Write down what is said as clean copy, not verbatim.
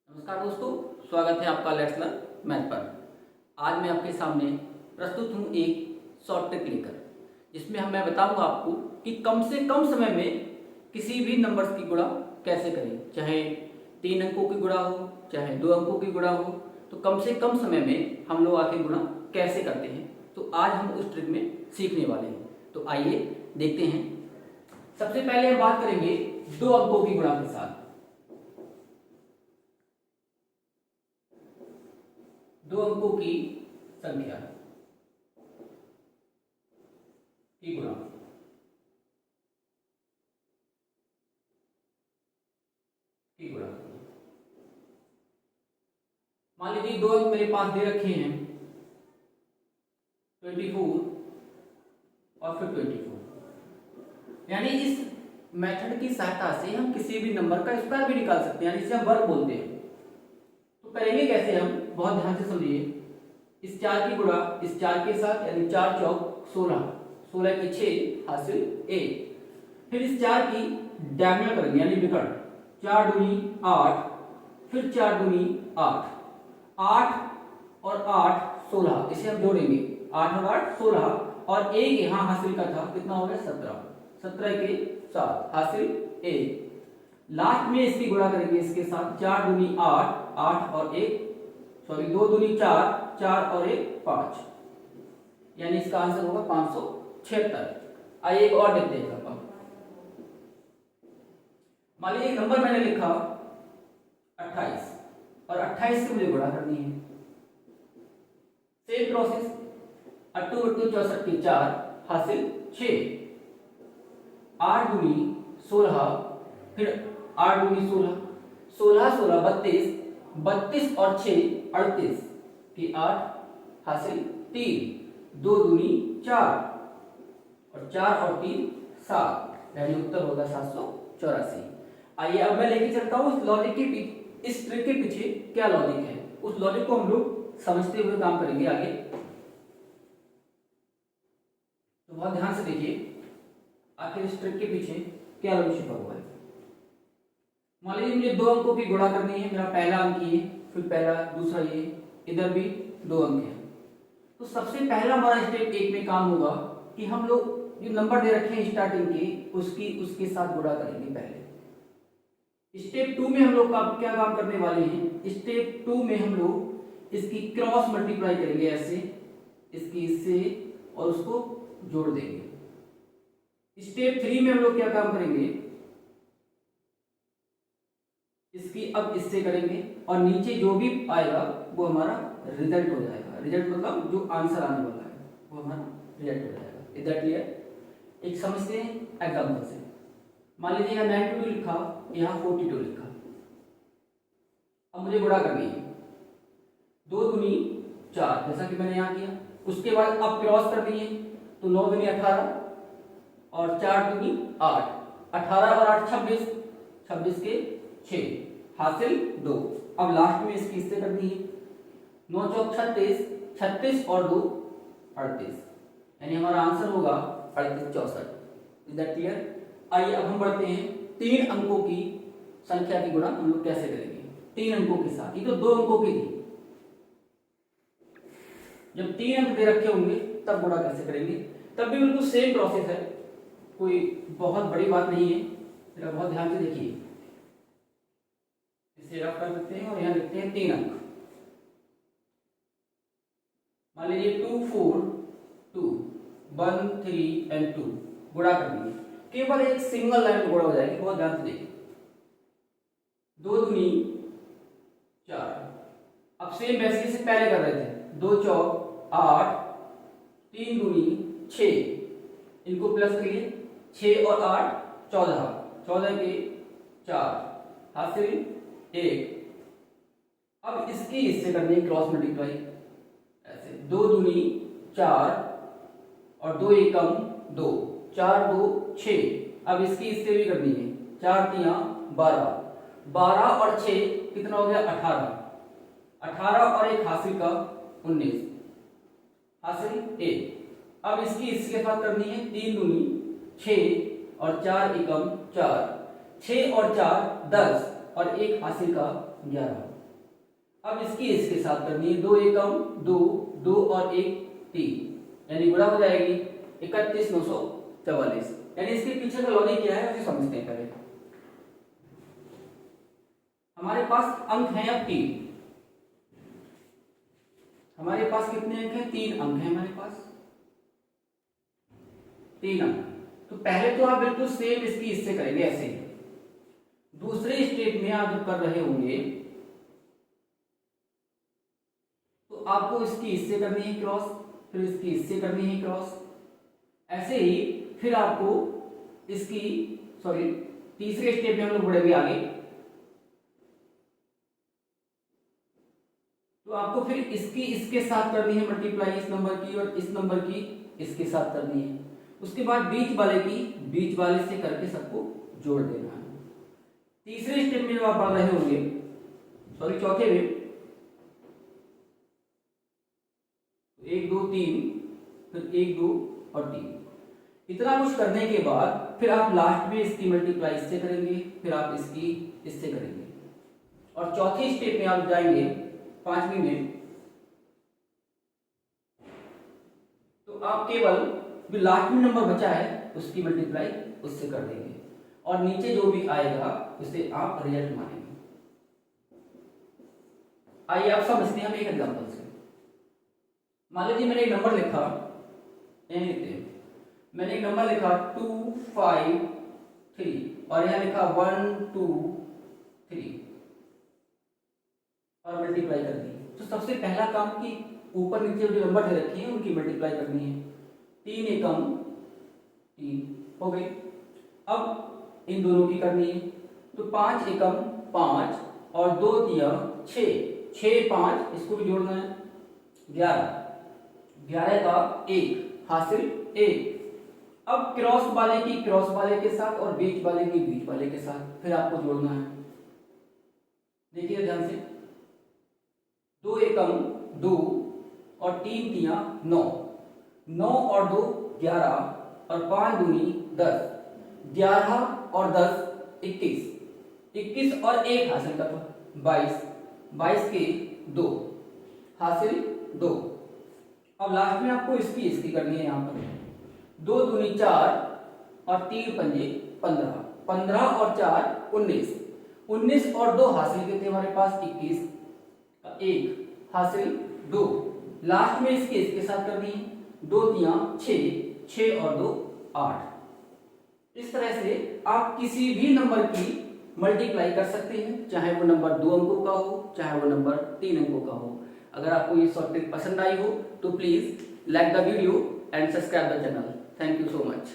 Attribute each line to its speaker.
Speaker 1: नमस्कार दोस्तों, स्वागत है आपका लेट्स लर्न मैथ पर। आज मैं आपके सामने प्रस्तुत हूँ एक शॉर्ट ट्रिक लेकर, जिसमें मैं बताऊंगा आपको कि कम से कम समय में किसी भी नंबर्स की गुणा कैसे करें। चाहे 3 अंकों की गुणा हो, चाहे 2 अंकों की गुणा हो, तो कम से कम समय में हम लोग आखिर गुणा कैसे करते हैं, तो आज हम उस ट्रिक में सीखने वाले हैं। तो आइए देखते हैं। सबसे पहले हम बात करेंगे 2 अंकों की गुणा के साथ। 2 अंकों की संख्या की गुणा। मान लीजिए 2 अंक मेरे पास दे रखे हैं 24 और फिर 24। यानी इस मेथड की सहायता से हम किसी भी नंबर का स्क्वायर भी निकाल सकते हैं, यानी इसे हम वर्ग बोलते हैं। तो करेंगे कैसे हम, बहुत ध्यान से समझिए। इस 4 की गुणा इस 4 के साथ, यानी 4 चौक 16, 16 के 6 हासिल 1। फिर इस 4 की डायगोनल करेंगे, यानी विकर्ण। 4 दूनी 8, फिर 4 दूनी 8, 8 और 8 16, इसे हम जोड़ेंगे। 8 और 8 16, और 1 यहाँ हासिल का था, कितना हो गया 17, 17 के 7 हासिल 1। लास्ट में इसकी गुणा करेंगे इसके साथ। 4 दूनी 8, 8 और 1 सॉरी 2 दूनी 4, 4 और 1 5, यानी इसका आंसर होगा 576। आइए एक और देखते हैं। मान लीजिए नंबर मैंने लिखा 28, और 28 से मुझे गुणा करनी है। सेम प्रोसेस, 8 8 64 के 4 हासिल 6, 8 दूनी 16, फिर 8 दूनी 16, 16 16 32, 32 और 6 38 की 8 हासिल 3, 2 दूनी 4, और 4 और 3 7, यानी उत्तर होगा 784। आइए अब मैं लेके चलता हूँ इस लॉजिक के इस ट्रिक के पीछे क्या लॉजिक है, उस लॉजिक को हम लोग समझते हुए काम करेंगे आगे। तो बहुत ध्यान से देखिए आखिर इस ट्रिक के पीछे क्या लॉजिक छिपा हुआ है। मान लीजिए मुझे 2 अंकों की गुणा करनी है। मेरा पहला अंक ये, फिर पहला, दूसरा ये, इधर भी 2 अंक है। तो सबसे पहला हमारा स्टेप 1 में काम होगा कि हम लोग जो नंबर दे रखे हैं स्टार्टिंग के, उसके साथ गुणा करेंगे पहले। स्टेप 2 में हम लोग क्या काम करने वाले हैं। स्टेप 2 में हम लोग इसकी क्रॉस मल्टीप्लाई करेंगे, ऐसे इसकी इससे, और उसको जोड़ देंगे। स्टेप 3 में हम लोग क्या काम करेंगे, इसकी अब इससे करेंगे, और नीचे जो भी आएगा वो हमारा रिजल्ट हो जाएगा। रिजल्ट मतलब जो आंसर आने वाला है वो हमारा रिजल्ट हो जाएगा। Is that clear? एक समझते हैं एग्जांपल से। मान लीजिए यहाँ 92 लिखा, यहाँ 42 लिखा। अब मुझे गुणा करनी है। 2 दूनी 4, जैसा कि मैंने यहाँ किया। उसके बाद अब क्रॉस कर दिए, तो 9 दूनी 18, और 4 दूनी 8, 18 और 8 26, 26 के 6 हासिल 2। अब लास्ट में इसकी इससे करनी है। 9 चौक 36, 36 और 2 38, यानी हमारा आंसर होगा 38 64। Is that clear? आइए अब हम बढ़ते हैं 3 अंकों की संख्या की गुणा हम लोग कैसे करेंगे। 3 अंकों के साथ, ये तो 2 अंकों की थी। जब 3 अंक दे रखे होंगे तब गुणा कैसे करेंगे, तब भी बिल्कुल सेम प्रोसेस है, कोई बहुत बड़ी बात नहीं है। जरा बहुत ध्यान से देखिए। इसे रफ कर सकते हैं और यहाँ लिखते हैं 3 अंक। मान लीजिए 2 4 2 1 3 एंड 2 गुणा करनी है। केवल एक सिंगल लाइन में गुणा हो जाएगी, बहुत ध्यान से देखिए। 2 दूनी 4, अब सेम वैसे से पहले कर रहे थे। 2 चौक 8, 3 दूनी 6, इनको प्लस करिए। 6 और 8 14, 14 के 4 हासिल 1। अब इसकी इससे करनी है क्रॉस मल्टीप्लाई, ऐसे 2 दूनी 4, और 2 एकम 2, 4 2 6। अब इसकी इससे भी करनी है। 4 3 12, 12 और 6 कितना हो गया 18, 18 और 1 हासिल का 19 हासिल 1। अब इसकी इसके साथ करनी है। 3 दूनी 6, और 4 एकम 4, 6 और 4 10, और 1 हासिल का 11। अब इसकी इसके साथ करनी है, 2 एकम 2, 2 और 1 3, यानी गुणा हो जाएगी 31,944। यानी इसके पीछे का लॉजिक क्या है उसे समझते हैं पहले। हमारे पास अंक हैं अब 3, हमारे पास कितने अंक हैं? 3 अंक हैं हमारे पास, 3 अंक। तो पहले तो आप बिल्कुल सेम इसकी इससे करेंगे ऐसे। दूसरे स्टेप में आप जब कर रहे होंगे तो आपको इसकी इससे करनी है क्रॉस, फिर इसकी इससे करनी है क्रॉस, ऐसे ही फिर आपको इसकी तीसरे स्टेप में हम लोग बढ़ेंगे आगे, तो आपको फिर इसकी इसके साथ करनी है मल्टीप्लाई, इस नंबर की और इस नंबर की इसके साथ करनी है। उसके बाद बीच वाले की बीच वाले से करके सबको जोड़ देना है। तीसरे स्टेप में जब आप बढ़ रहे होंगे, चौथे में 1 2 3, फिर 1 2 और 3, इतना कुछ करने के बाद फिर आप लास्ट में इसकी मल्टीप्लाई इससे करेंगे, फिर आप इसकी इससे करेंगे, और चौथी स्टेप में आप जाएंगे 5वीं में, तो आप केवल जो लास्ट में नंबर बचा है उसकी मल्टीप्लाई उससे कर देंगे, और नीचे जो भी आएगा उसे आप रिजल्ट मानेंगे। आइए आप समझते हैं हम एक एग्जांपल से। मान लीजिए मैंने एक नंबर लिखा, मैंने एक नंबर लिखा 2 5 3 और यहाँ लिखा 1 2 3 और मल्टीप्लाई कर दी। तो सबसे पहला काम कि ऊपर नीचे जो नंबर दे रखे हैं उनकी मल्टीप्लाई करनी है। 3 एकम 3 हो गई। अब इन दोनों की करनी है, तो 5 एकम 5 और 2 तिया 6, 6 5 इसको भी जोड़ना है 11, 11 का 1 हासिल 1। अब क्रॉस वाले की क्रॉस वाले के साथ और बीच वाले की बीच वाले के साथ फिर आपको जोड़ना है। देखिए ध्यान से, 2 एकम 2 और 3 तिया 9, 9 और 2 11 और 5 दूनी 10, 11 और 10 21, 21 और 1 हासिल कर 22, 22 के 2 हासिल 2। अब लास्ट में आपको इसकी करनी है। यहाँ पर 2 दूनी 4 और 3 पंजे 15, 15 और 4 19, 19 और 2 हासिल कितने हमारे पास 21 का 1 हासिल 2। लास्ट में इसके साथ करनी है, 2 तिया 6, 6 और 2 8। इस तरह से आप किसी भी नंबर की मल्टीप्लाई कर सकते हैं, चाहे वो नंबर 2 अंकों का हो चाहे वो नंबर 3 अंकों का हो। अगर आपको ये शॉर्ट ट्रिक पसंद आई हो तो please like the video and subscribe the channel. Thank you so much.